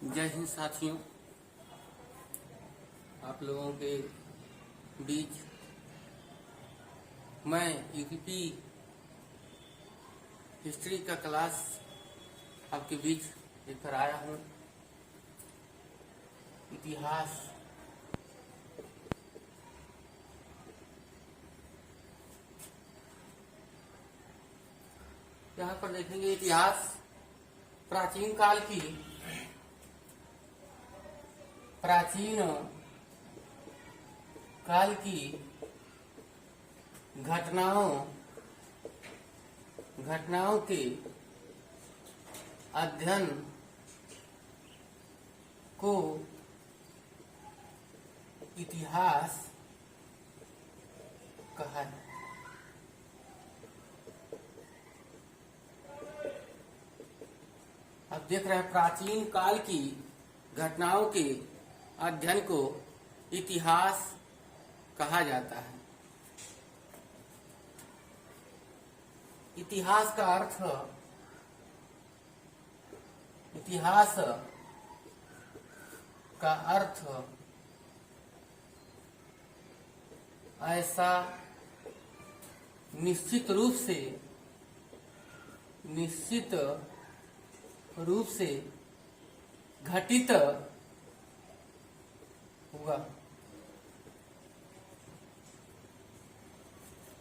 जय हिंद साथियों। आप लोगों के बीच मैं यूपी हिस्ट्री का क्लास आपके बीच लेकर आया हूँ। इतिहास यहाँ पर देखेंगे। इतिहास प्राचीन काल की घटनाओं के अध्ययन को इतिहास कहा है। अब देख रहे हैं, प्राचीन काल की घटनाओं के अध्ययन को इतिहास कहा जाता है। इतिहास का अर्थ ऐसा निश्चित रूप से घटित हुआ,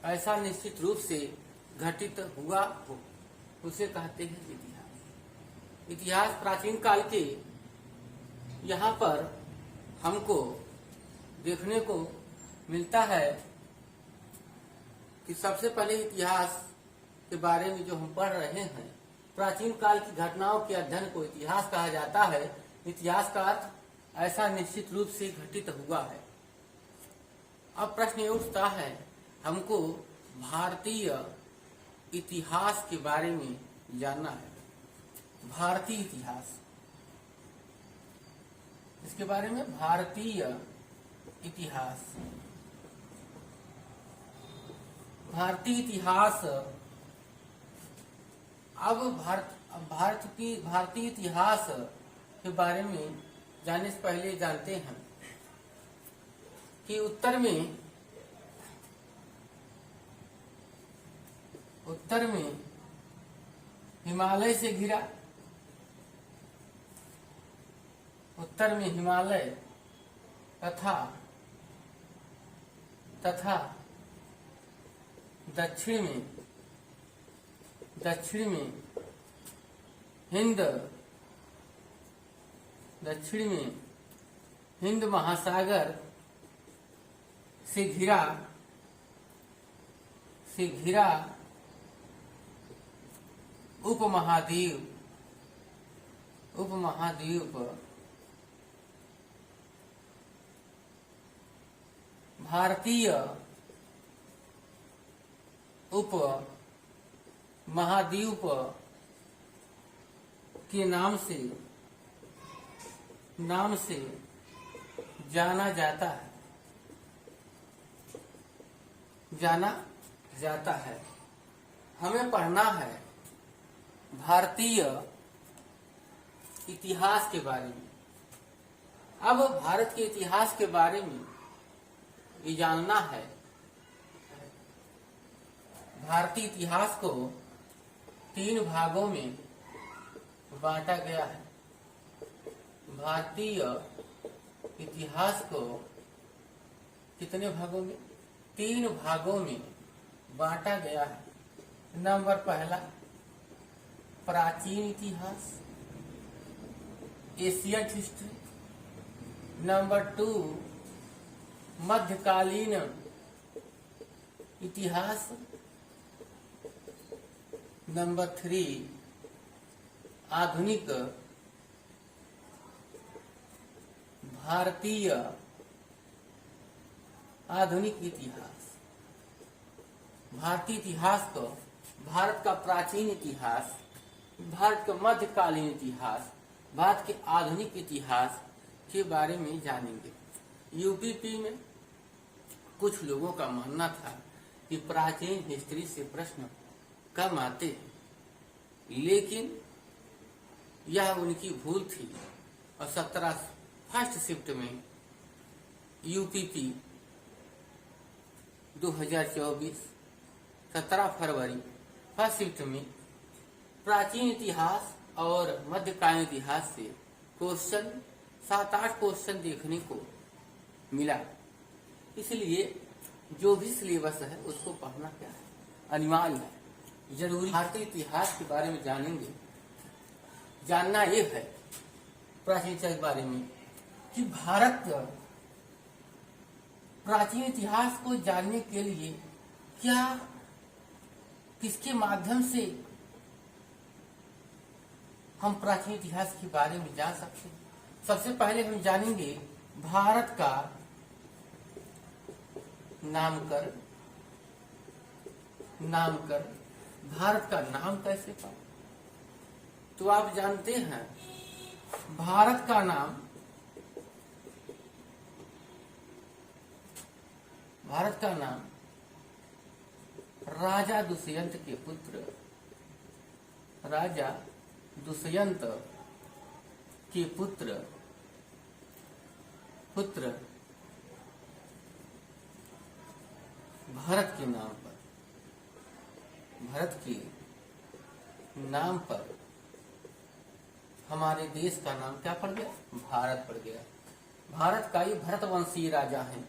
ऐसा निश्चित रूप से घटित हुआ हो, उसे कहते हैं इतिहास। इतिहास प्राचीन काल के यहाँ पर हमको देखने को मिलता है कि सबसे पहले इतिहास के बारे में जो हम पढ़ रहे हैं, प्राचीन काल की घटनाओं के अध्ययन को इतिहास कहा जाता है। इतिहास का अर्थ ऐसा निश्चित रूप से घटित हुआ है। अब प्रश्न ये उठता है, हमको भारतीय इतिहास के बारे में जानना है। भारतीय इतिहास, इसके बारे में भारतीय इतिहास अब भारतीय इतिहास के बारे में जानने से पहले जानते हैं कि उत्तर में हिमालय से घिरा, उत्तर में हिमालय तथा दक्षिण में हिंद महासागर से घिरा उपमहाद्वीप भारतीय उपमहाद्वीप के नाम से जाना जाता है। हमें पढ़ना है भारतीय इतिहास के बारे में। अब भारत के इतिहास के बारे में ये जानना है। भारतीय इतिहास को 3 भागों में बांटा गया है। भारतीय इतिहास को कितने भागों में? 3 भागों में बांटा गया है। नंबर पहला, प्राचीन इतिहास, एशियन हिस्ट्री। नंबर 2, मध्यकालीन इतिहास। नंबर 3, आधुनिक भारतीय इतिहास। भारतीय इतिहास को भारत का प्राचीन इतिहास, भारत का मध्यकालीन इतिहास, भारत के आधुनिक इतिहास के बारे में जानेंगे। यूपीपी में कुछ लोगों का मानना था कि प्राचीन हिस्ट्री से प्रश्न कम आते हैं, लेकिन यह उनकी भूल थी। और 17 फर्स्ट शिफ्ट में यूपीपी 2024 17 फरवरी फर्स्ट शिफ्ट में प्राचीन इतिहास और मध्यकालीन इतिहास से क्वेश्चन 7-8 क्वेश्चन देखने को मिला। इसलिए जो भी सिलेबस है उसको पढ़ना क्या है, अनिवार्य है, जरूरी। भारतीय इतिहास के बारे में जानेंगे। जानना ये है प्राचीन इतिहास के बारे में कि भारत प्राचीन इतिहास को जानने के लिए क्या किसके माध्यम से हम प्राचीन इतिहास के बारे में जान सकते हैं। सबसे पहले हम जानेंगे भारत का नामकरण। भारत का नाम कैसे पड़ा? तो आप जानते हैं भारत का नाम राजा दुष्यंत के पुत्र भरत के नाम पर हमारे देश का नाम क्या पड़ गया? भारत पड़ गया। भारत का ही भरतवंशी राजा है,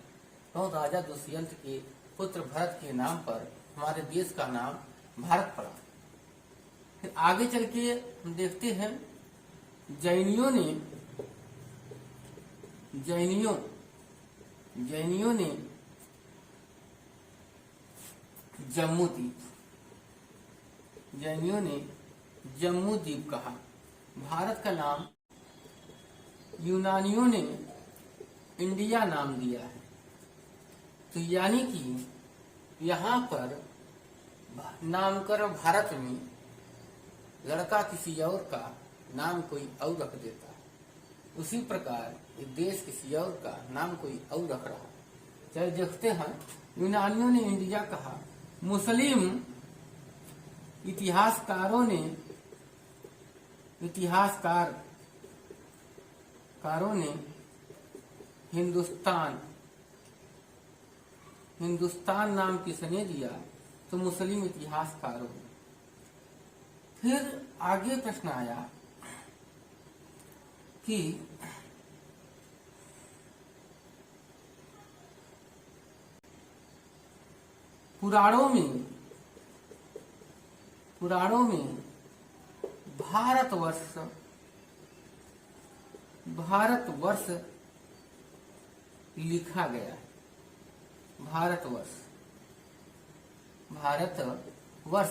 तो राजा दुष्यंत के पुत्र भरत के नाम पर हमारे देश का नाम भारत पड़ा। फिर आगे चल के हम देखते हैं जैनियों ने जम्मू द्वीप कहा। भारत का नाम यूनानियों ने इंडिया नाम दिया है। तो यानी कि यहाँ पर नामकरण भारत में लड़का किसी और का नाम कोई और रख देता है, उसी प्रकार देश किसी और का नाम कोई और रख रहा है। चलिए देखते हैं, यूनानियों ने इंडिया कहा, मुस्लिम इतिहासकारों ने हिंदुस्तान नाम किसने दिया? तो मुस्लिम इतिहासकारों ने। फिर आगे प्रश्न आया कि पुराणों में भारतवर्ष लिखा गया है। भारतवर्ष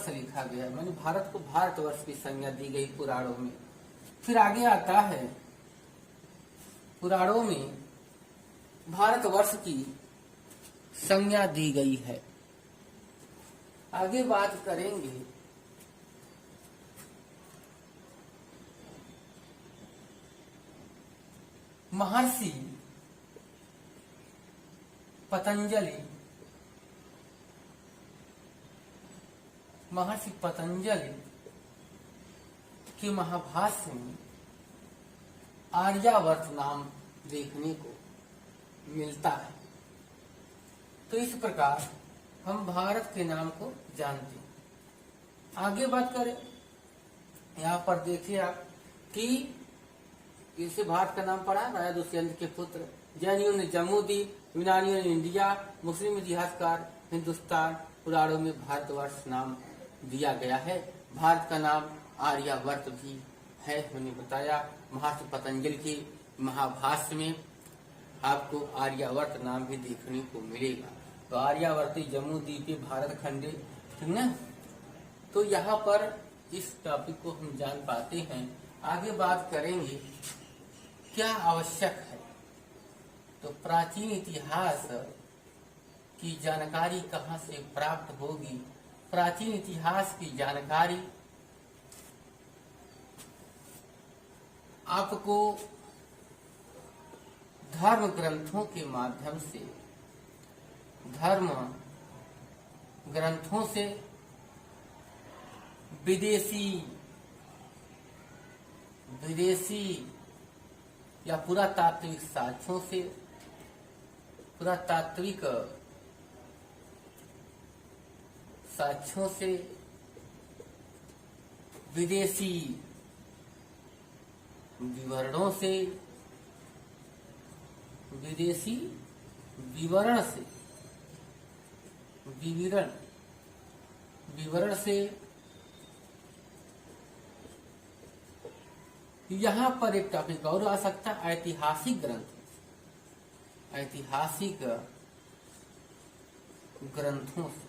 लिखा गया है, माने भारत को भारतवर्ष की संज्ञा दी गई पुराणों में। फिर आगे आता है, पुराणों में भारतवर्ष की संज्ञा दी गई है। आगे बात करेंगे महर्षि पतंजलि के महाभाष्य में आर्यावर्त नाम देखने को मिलता है। तो इस प्रकार हम भारत के नाम को जानते हैं। आगे बात करें, यहाँ पर देखिए आप कि इसे भारत का नाम पड़ा राजा दुष्यंत के पुत्र। जैनियों ने जम्मू द्वीप, यूनानियों ने इंडिया, मुस्लिम इतिहासकार हिंदुस्तान, पुराणों में भारतवर्ष नाम दिया गया है। भारत का नाम आर्यावर्त भी है, मैंने बताया। महर्षि पतंजलि के महाभाष्य में आपको आर्यावर्त नाम भी देखने को मिलेगा। तो आर्यावर्ती जम्मू द्वीपी भारत खंडे, ठीक ना। तो यहाँ पर इस टॉपिक को हम जान पाते हैं। आगे बात करेंगे क्या आवश्यक है। तो प्राचीन इतिहास की जानकारी कहाँ से प्राप्त होगी? प्राचीन इतिहास की जानकारी आपको धर्म ग्रंथों के माध्यम से, विदेशी या पुरातात्विक साक्ष्यों से, पुरातात्विक साक्ष्यों से, विदेशी विवरणों से, विदेशी विवरण से, विवरण से, यहां पर एक टॉपिक और आ सकता है, ऐतिहासिक ग्रंथ, ऐतिहासिक ग्रंथों से।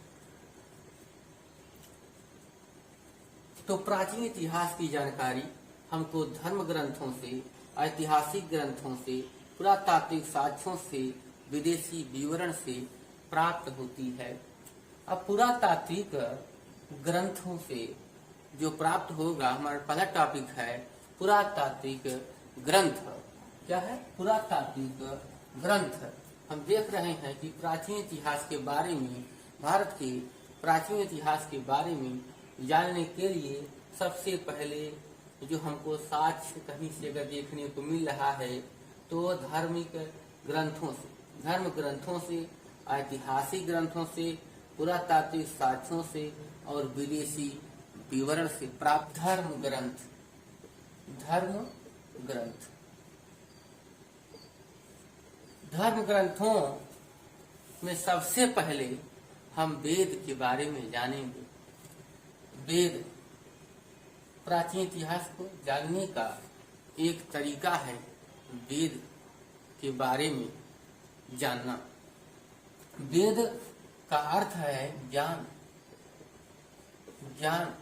तो प्राचीन इतिहास की जानकारी हमको धर्म ग्रंथों से, ऐतिहासिक ग्रंथों से, पुरातात्विक साक्ष्यों से, विदेशी विवरण से प्राप्त होती है। अब पुरातात्विक ग्रंथों से जो प्राप्त होगा, हमारा पहला टॉपिक है पुरातात्विक ग्रंथ। क्या है? पुरातात्विक ग्रंथ। हम देख रहे हैं कि प्राचीन इतिहास के बारे में, भारत के प्राचीन इतिहास के बारे में जानने के लिए सबसे पहले जो हमको साक्ष्य कहीं से अगर देखने को मिल रहा है तो धार्मिक ग्रंथों से, धर्म ग्रंथों से, ऐतिहासिक ग्रंथों से, पुरातात्विक साक्ष्यों से और विदेशी विवरण से प्राप्त धर्म ग्रंथ। धर्म ग्रंथ, धर्म ग्रंथों में सबसे पहले हम वेद के बारे में जानेंगे। वेद, प्राचीन इतिहास को जानने का एक तरीका है वेद के बारे में जानना। वेद का अर्थ है ज्ञान, ज्ञान,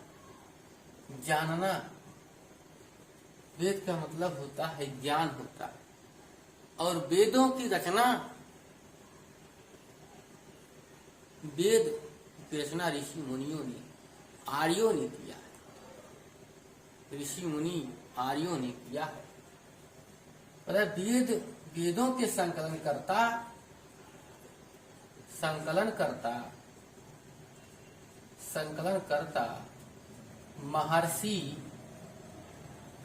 जानना। वेद का मतलब होता है ज्ञान होता है। और वेदों की रचना, वेद की रचना ऋषि मुनियों ने, आर्यों ने किया है। ऋषि मुनि आर्यों ने किया है। वेद, वेदों के संकलनकर्ता, संकलनकर्ता महर्षि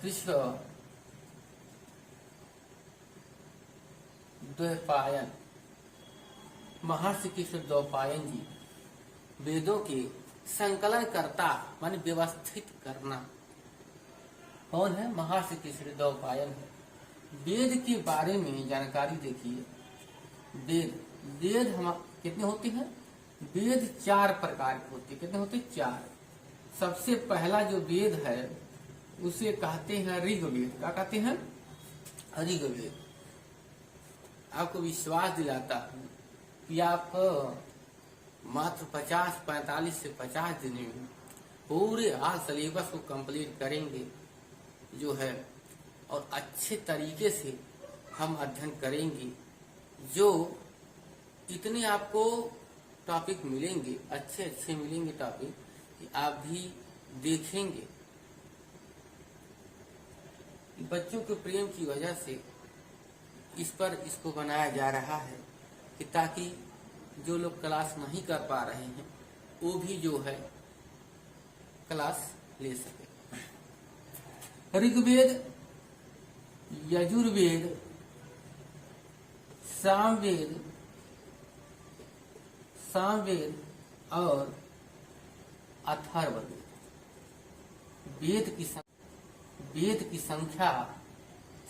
कृष्ण द्वैपायन, महर्षि कृष्ण द्वैपायन जी वेदों के संकलन करता, माने व्यवस्थित करना। कौन है? महर्षि कृष्ण द्वैपायन है। वेद के बारे में जानकारी देखिए। वेद, वेद हम कितने होते हैं? वेद 4 प्रकार के होते हैं। कितने होते हैं? 4। सबसे पहला जो वेद है उसे कहते हैं ऋग्वेद। क्या कहते हैं? ऋग्वेद। आपको विश्वास दिलाता हूँ कि आप मात्र 45 से 50 दिन में पूरे आज सिलेबस को कंप्लीट करेंगे जो है, और अच्छे तरीके से हम अध्ययन करेंगे। जो इतने आपको टॉपिक मिलेंगे, अच्छे मिलेंगे टॉपिक, कि आप भी देखेंगे। बच्चों के प्रेम की वजह से इसको बनाया जा रहा है कि ताकि जो लोग क्लास नहीं कर पा रहे हैं वो भी जो है क्लास ले सके। ऋग्वेद, यजुर्वेद, सामवेद और अथर्ववेद। वेद की संख्या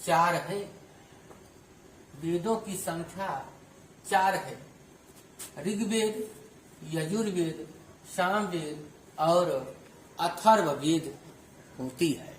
4 है। वेदों की संख्या 4 है। ऋग्वेद, यजुर्वेद, सामवेद और अथर्ववेद होती है।